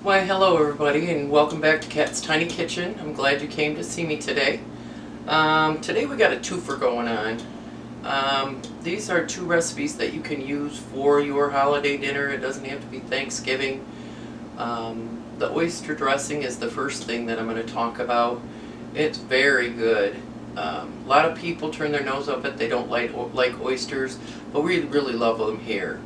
Why, hello everybody, and welcome back to Kat's Tiny Kitchen. I'm glad you came to see me today. Today we got a twofer going on. These are two recipes that you can use for your holiday dinner. It doesn't have to be Thanksgiving. The oyster dressing is the first thing that I'm going to talk about. It's very good. A lot of people turn their nose up at it. They don't like oysters, but we really love them here.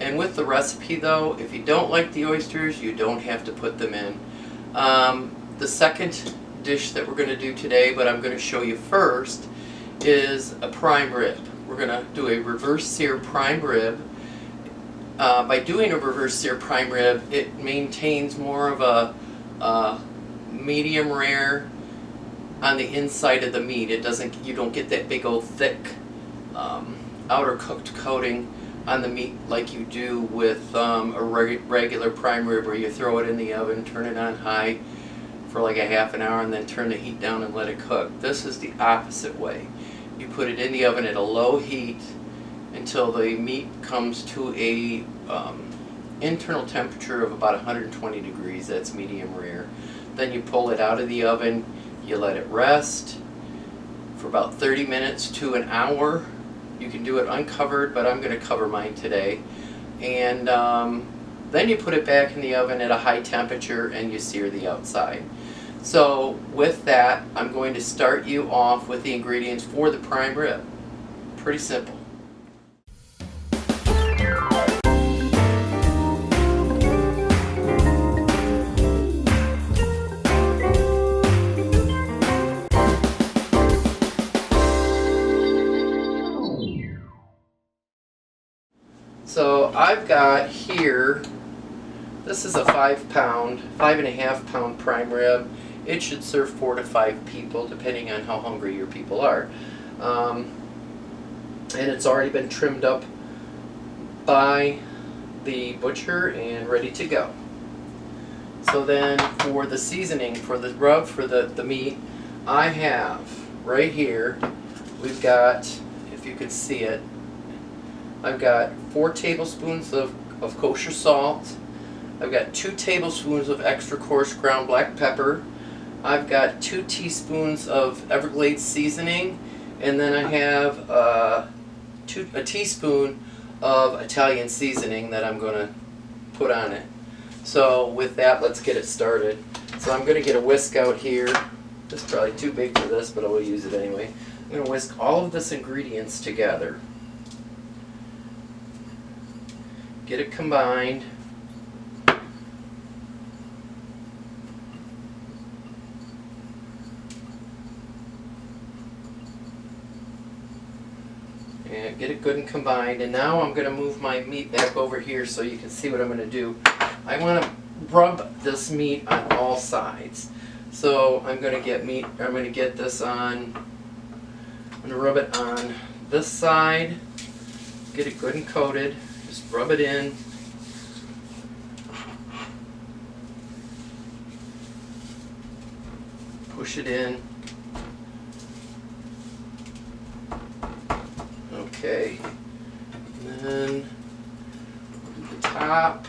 And with the recipe though, if you don't like the oysters, you don't have to put them in. The second dish that we're going to do today, but I'm going to show you first, is a prime rib. We're going to do a reverse sear prime rib. By doing a reverse sear prime rib, it maintains more of a medium rare on the inside of the meat. You don't get that big old thick outer cooked coating on the meat like you do with a regular prime rib, where you throw it in the oven, turn it on high for like a half an hour, and then turn the heat down and let it cook. This is the opposite way. You put it in the oven at a low heat until the meat comes to a internal temperature of about 120 degrees. That's medium rare. Then you pull it out of the oven, you let it rest for about 30 minutes to an hour. You can do it uncovered, but I'm going to cover mine today. And then you put it back in the oven at a high temperature and you sear the outside. So with that, I'm going to start you off with the ingredients for the prime rib. Pretty simple. So I've got here, this is a 5.5 pound prime rib. It should serve 4 to 5 people, depending on how hungry your people are. And it's already been trimmed up by the butcher and ready to go. So then for the seasoning, for the rub, for the meat, I have right here, we've got, if you can see it, I've got 4 tablespoons of kosher salt. I've got 2 tablespoons of extra coarse ground black pepper. I've got 2 teaspoons of Everglades seasoning, and then I have a teaspoon of Italian seasoning that I'm going to put on it. So with that, let's get it started. So I'm going to get a whisk out here. This is probably too big for this, but I will use it anyway. I'm going to whisk all of this ingredients together. Get it combined. And get it good and combined. And now I'm going to move my meat back over here so you can see what I'm going to do. I want to rub this meat on all sides. So I'm going to get this on, I'm going to rub it on this side, get it good and coated. Just rub it in. Push it in. Okay. And then the top.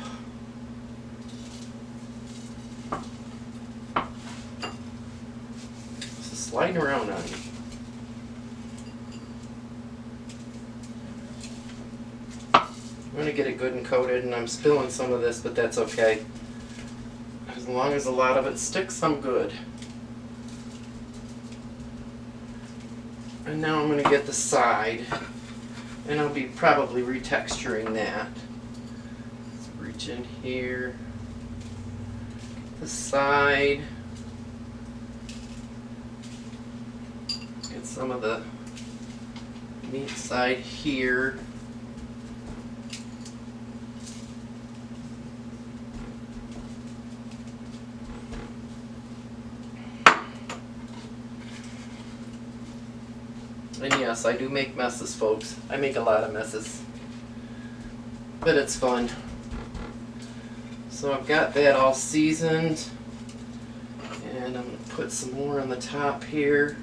This is sliding around on me. I'm going to get it good and coated, and I'm spilling some of this, but that's okay. As long as a lot of it sticks, I'm good. And now I'm going to get the side, and I'll be probably retexturing that. Let's reach in here. The side. Get some of the meat side here. And yes, I do make messes, folks. I make a lot of messes. But it's fun. So I've got that all seasoned. And I'm going to put some more on the top here.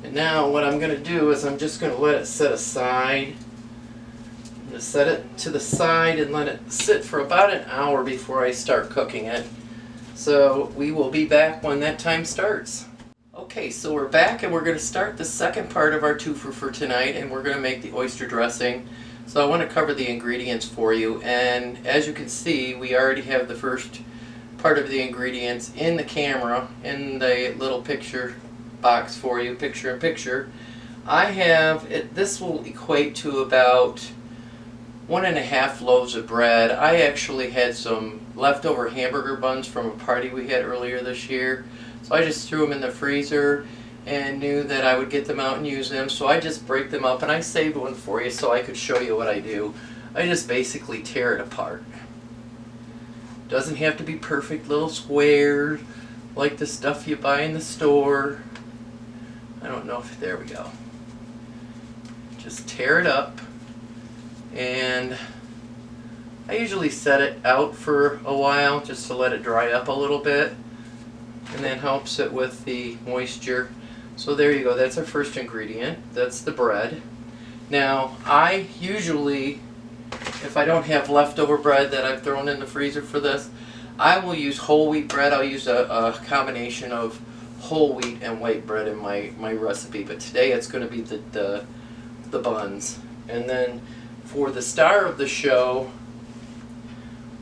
And now what I'm going to do is I'm just going to let it set aside I'm going to set it to the side and let it sit for about an hour before I start cooking it. So we will be back when that time starts. Okay, so we're back and we're going to start the second part of our twofer for tonight, and we're going to make the oyster dressing. So I want to cover the ingredients for you, and as you can see, we already have the first part of the ingredients in the camera, in the little picture box for you, picture in picture. I have it. This will equate to about 1.5 loaves of bread. I actually had some leftover hamburger buns from a party we had earlier this year, so I just threw them in the freezer and knew that I would get them out and use them, so I just break them up, and I saved one for you so I could show you what I do. I just basically tear it apart. Doesn't have to be perfect little squares like the stuff you buy in the store. I don't know if, there we go. Just tear it up, and I usually set it out for a while just to let it dry up a little bit, and that helps it with the moisture. So there you go, that's our first ingredient. That's the bread. Now I usually, if I don't have leftover bread that I've thrown in the freezer for this, I will use whole wheat bread. I'll use a combination of whole wheat and white bread in my recipe, but today it's going to be the buns. And then for the star of the show,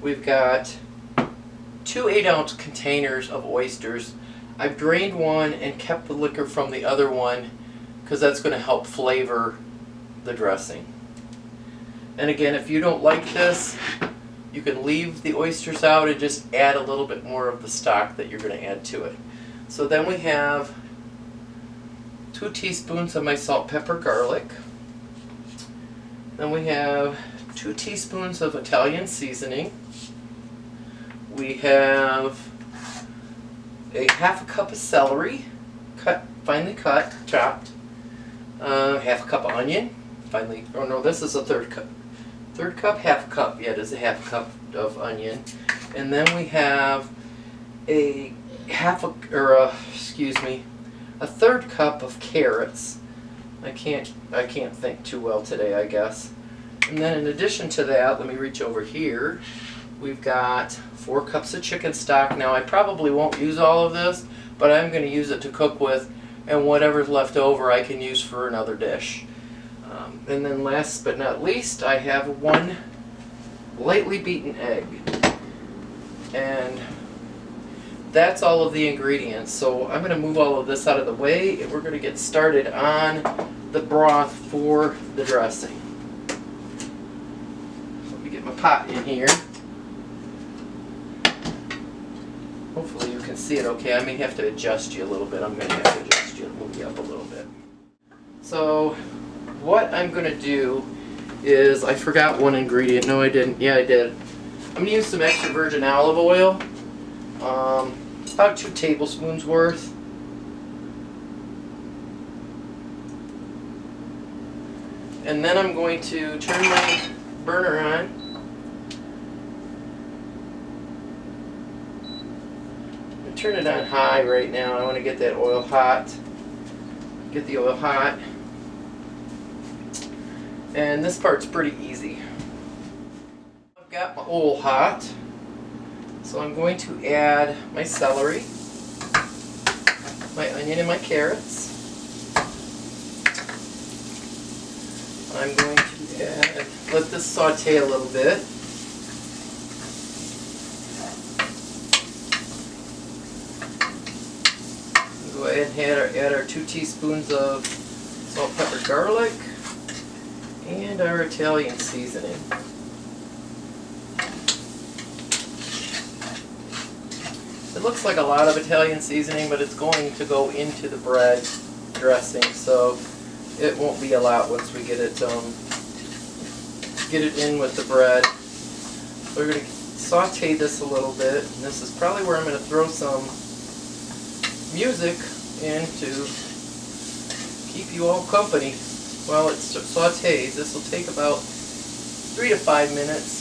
we've got 2 8-ounce containers of oysters. I've drained one and kept the liquor from the other one because that's going to help flavor the dressing. And again, if you don't like this, you can leave the oysters out and just add a little bit more of the stock that you're going to add to it. So then we have 2 teaspoons of my salt, pepper, garlic. Then we have 2 teaspoons of Italian seasoning. We have a 1/2 cup of celery, finely cut, chopped. 1/2 cup of onion, finely, oh no, this is a 1/3 cup. 1/3 cup, 1/2 cup, yeah, it is a 1/2 cup of onion. And then we have a 1/3 cup of carrots. I can't think too well today, I guess. And then in addition to that, let me reach over here. We've got 4 cups of chicken stock. Now I probably won't use all of this, but I'm going to use it to cook with, and whatever's left over I can use for another dish. And then last but not least, I have 1 lightly beaten egg. And that's all of the ingredients. So I'm going to move all of this out of the way, and we're going to get started on the broth for the dressing. Let me get my pot in here. Hopefully you can see it okay. I may have to adjust you a little bit. I'm going to have to adjust you, move you up a little bit. So what I'm going to do is, I forgot one ingredient. No, I didn't. Yeah, I did. I'm going to use some extra virgin olive oil. About 2 tablespoons worth. And then I'm going to turn my burner on. I'm going to turn it on high right now. I want to get that oil hot. Get the oil hot. And this part's pretty easy. I've got my oil hot. So I'm going to add my celery, my onion, and my carrots. I'm going to let this saute a little bit. Go ahead and add our 2 teaspoons of salt, pepper, garlic, and our Italian seasoning. It looks like a lot of Italian seasoning, but it's going to go into the bread dressing, so it won't be a lot once we get it in with the bread. So we're going to saute this a little bit, and this is probably where I'm going to throw some music in to keep you all company while it sautés. This will take about 3 to 5 minutes.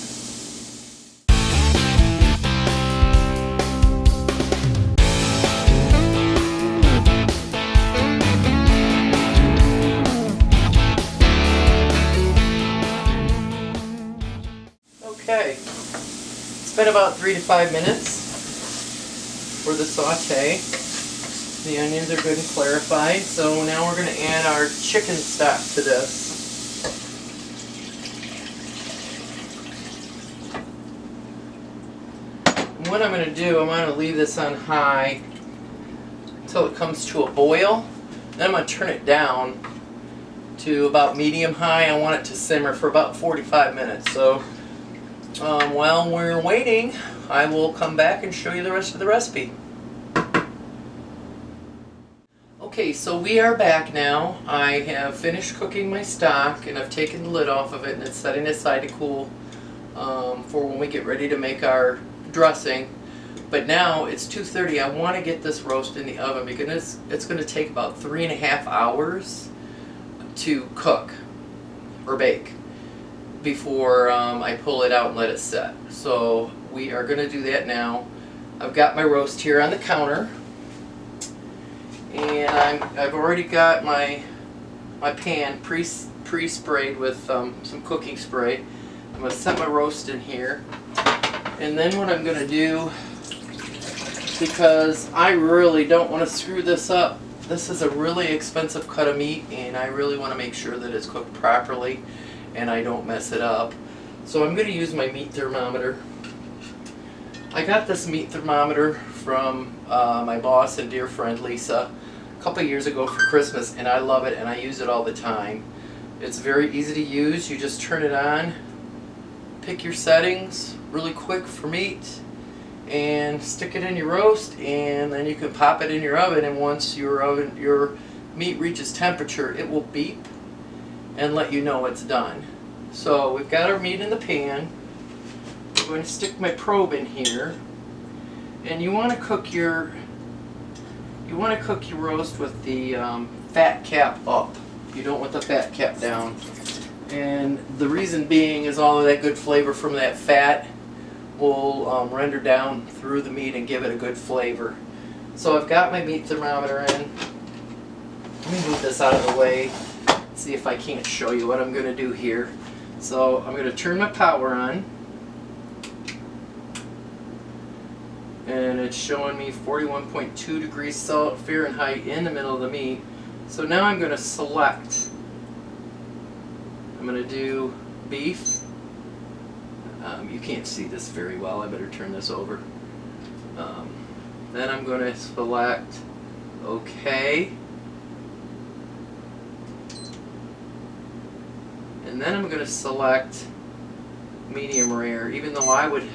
Okay, it's been about 3 to 5 minutes for the saute. The onions are good and clarified, so now we're going to add our chicken stock to this. And what I'm going to do, I'm going to leave this on high until it comes to a boil. Then I'm going to turn it down to about medium high. I want it to simmer for about 45 minutes. So while we're waiting, I will come back and show you the rest of the recipe. Okay, so we are back now. I have finished cooking my stock and I've taken the lid off of it and it's setting aside to cool for when we get ready to make our dressing. But now it's 2:30. I want to get this roast in the oven because it's going to take about 3.5 hours to cook or bake before I pull it out and let it set. So we are going to do that now. I've got my roast here on the counter, and I've already got my pan pre-sprayed with some cooking spray. I'm going to set my roast in here, and then what I'm going to do, because I really don't want to screw this up. This is a really expensive cut of meat and I really want to make sure that it's cooked properly and I don't mess it up. So I'm going to use my meat thermometer. I got this meat thermometer from my boss and dear friend Lisa a couple years ago for Christmas, and I love it and I use it all the time. It's very easy to use. You just turn it on, pick your settings really quick for meat, and stick it in your roast, and then you can pop it in your oven, and once your meat reaches temperature, it will beep and let you know it's done. So we've got our meat in the pan. I'm going to stick my probe in here, and you want to cook your roast with the fat cap up. You don't want the fat cap down, and the reason being is all of that good flavor from that fat will render down through the meat and give it a good flavor. So I've got my meat thermometer in. Let me move this out of the way, see if I can't show you what I'm going to do here. So I'm going to turn my power on, and it's showing me 41.2 degrees Fahrenheit in the middle of the meat. So now I'm going to select. I'm going to do beef. You can't see this very well. I better turn this over. Then I'm going to select OK. And then I'm going to select medium rare. Even though I would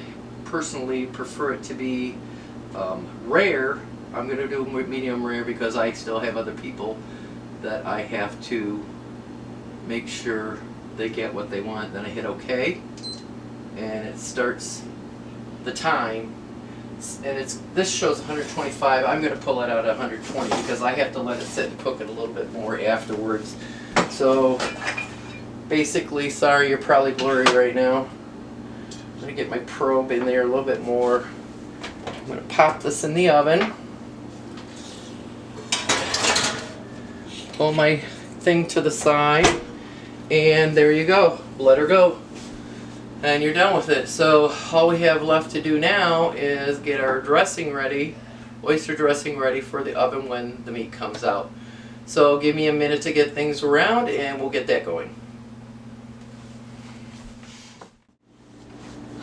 personally prefer it to be rare, I'm going to do medium rare because I still have other people that I have to make sure they get what they want. Then I hit OK, and it starts the time, and this shows 125. I'm going to pull it out at 120 because I have to let it sit and cook it a little bit more afterwards. So basically, sorry you're probably blurry right now. I'm going to get my probe in there a little bit more. I'm going to pop this in the oven. Pull my thing to the side, and there you go. Let her go. And you're done with it. So all we have left to do now is get our dressing ready, oyster dressing ready for the oven when the meat comes out. So give me a minute to get things around and we'll get that going.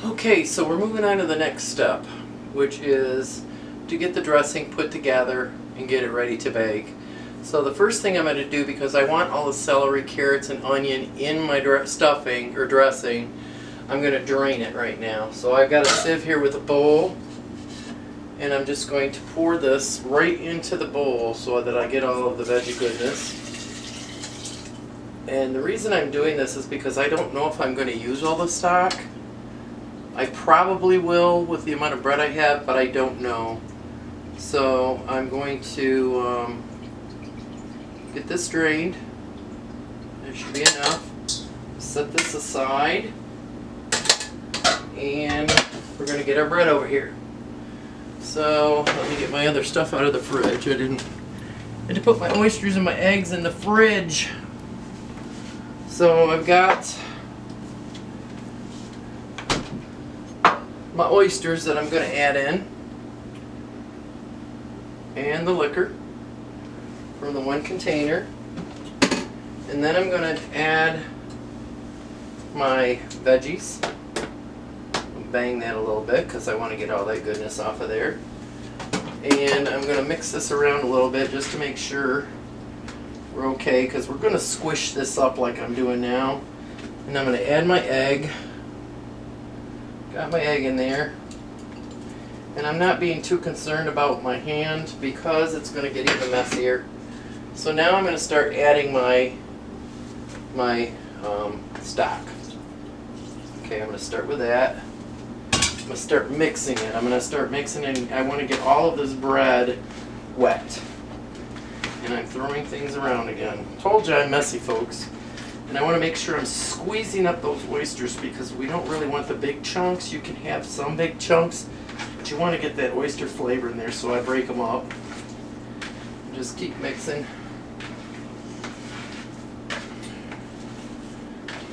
Okay, so we're moving on to the next step, which is to get the dressing put together and get it ready to bake. So the first thing I'm going to do, because I want all the celery, carrots, and onion in my stuffing or dressing, I'm going to drain it right now. So I've got a sieve here with a bowl, and I'm just going to pour this right into the bowl so that I get all of the veggie goodness. And the reason I'm doing this is because I don't know if I'm going to use all the stock. I probably will with the amount of bread I have, but I don't know. So I'm going to get this drained. There should be enough. Set this aside. And we're going to get our bread over here. So let me get my other stuff out of the fridge. I had to put my oysters and my eggs in the fridge. So I've got my oysters that I'm going to add in, and the liquor from the one container. And then I'm going to add my veggies. Bang that a little bit because I want to get all that goodness off of there. And I'm going to mix this around a little bit just to make sure we're okay, because we're going to squish this up like I'm doing now. And I'm going to add my egg. Got my egg in there. And I'm not being too concerned about my hand because it's going to get even messier. So now I'm going to start adding my stock. Okay, I'm going to start with that. I'm going to start mixing it. I'm going to start mixing it. I want to get all of this bread wet. And I'm throwing things around again. Told you I'm messy, folks. And I want to make sure I'm squeezing up those oysters because we don't really want the big chunks. You can have some big chunks, but you want to get that oyster flavor in there, so I break them up. Just keep mixing.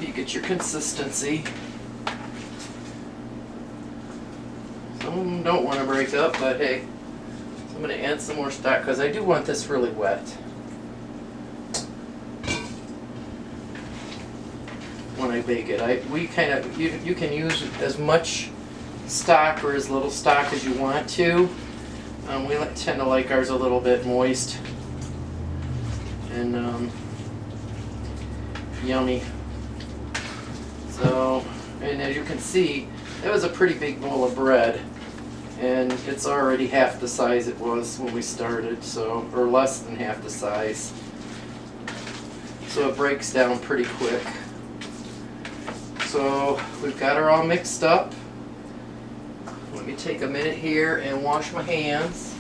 You get your consistency. Some of them don't want to break up, but hey. I'm going to add some more stock because I do want this really wet. When I bake it, you can use as much stock or as little stock as you want to. We tend to like ours a little bit moist and yummy. So, and as you can see, that was a pretty big bowl of bread. And it's already half the size it was when we started, so, or less than half the size. So it breaks down pretty quick. So we've got her all mixed up. Let me take a minute here and wash my hands.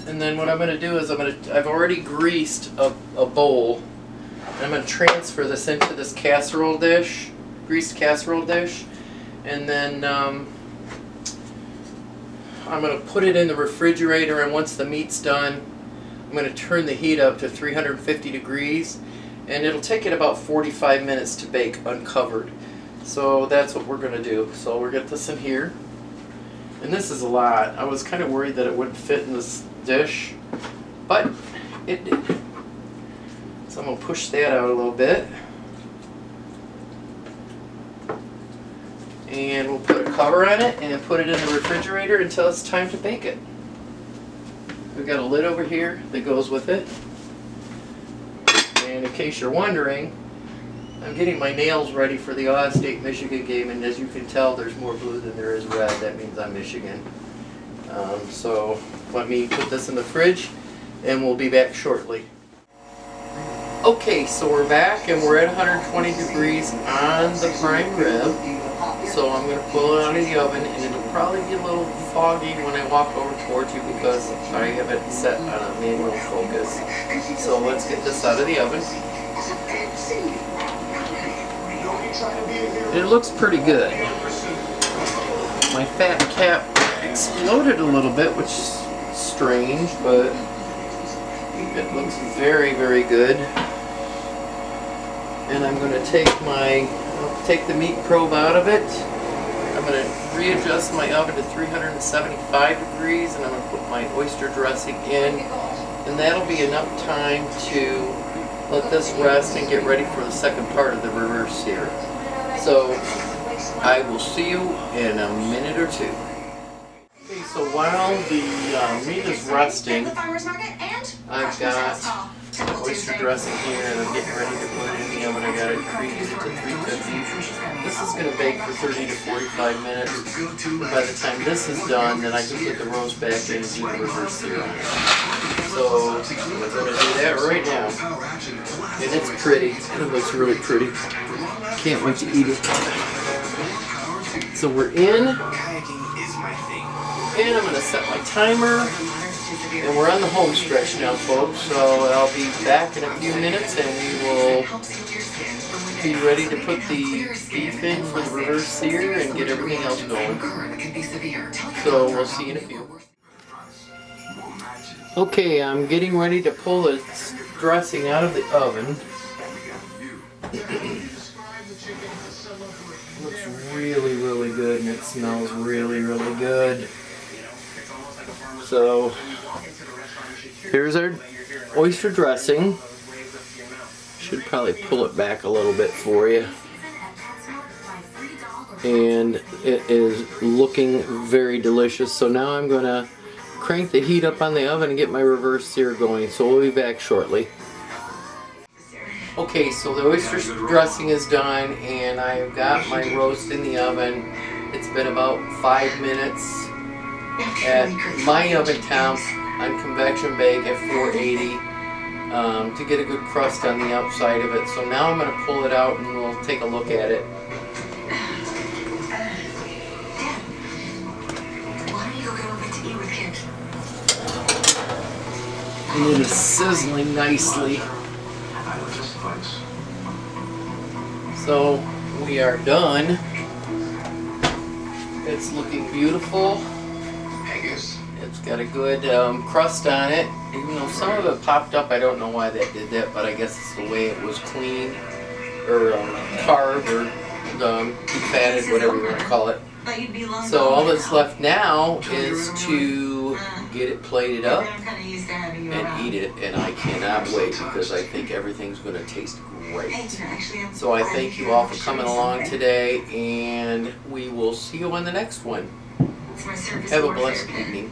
And then what I'm going to do is I've already greased a bowl. And I'm going to transfer this into this casserole dish, greased casserole dish. And then I'm going to put it in the refrigerator, and once the meat's done, I'm going to turn the heat up to 350 degrees. And it'll take it about 45 minutes to bake uncovered. So that's what we're going to do. So we'll get this in here. And this is a lot. I was kind of worried that it wouldn't fit in this dish, but it did. So I'm going to push that out a little bit. And we'll put a cover on it and put it in the refrigerator until it's time to bake it. We've got a lid over here that goes with it. And in case you're wondering, I'm getting my nails ready for the Ohio State-Michigan game, and as you can tell, there's more blue than there is red. That means I'm Michigan. So let me put this in the fridge, and we'll be back shortly. Okay, so we're back, and we're at 120 degrees on the prime rib. So I'm going to pull it out of the oven, and it'll probably get a little foggy when I walk over towards you because I have it set on a manual focus. So let's get this out of the oven. It looks pretty good. My fat cap exploded a little bit, which is strange, but it looks very, very good. And I'm going to take the meat probe out of it. I'm going to readjust my oven to 375 degrees, and I'm going to put my oyster dressing in, and that'll be enough time to let this rest and get ready for the second part of the reverse here. So I will see you in a minute or two. Okay, so while the meat is resting, I've got oyster dressing here, and I'm getting ready to put it in the oven. I got it preheated to 350. This is going to bake for 30 to 45 minutes. And by the time this is done, then I can put the roast back in and do the reverse sear on it. So we're going to do that right now. And it's pretty. It looks really pretty. Can't wait to eat it. So we're in. And I'm going to set my timer. And we're on the home stretch now, folks, so I'll be back in a few minutes, and we will Are you ready to put the beef in for the reverse sear and get everything else going? So we'll see you in a few. Okay, I'm getting ready to pull the dressing out of the oven. Looks really, really good, and it smells really, really good. So here's our oyster dressing. Should probably pull it back a little bit for you. And it is looking very delicious. So now I'm going to crank the heat up on the oven and get my reverse sear going. So we'll be back shortly. Okay, so the oyster dressing is done, and I've got my roast in the oven. It's been about 5 minutes at my oven temp on convection bake at 480 to get a good crust on the outside of it. So now I'm going to pull it out and we'll take a look at it. And it is sizzling nicely. So we are done. It's looking beautiful. It's got a good crust on it. Even though some of it popped up, I don't know why that did that, but I guess it's the way it was cleaned or carved or defatted, whatever you want to call it. So all that's left now is to get it plated up and eat it, and I cannot wait because I think everything's going to taste great. So I thank you all for coming along today, and we will see you on the next one. Have a blessed evening.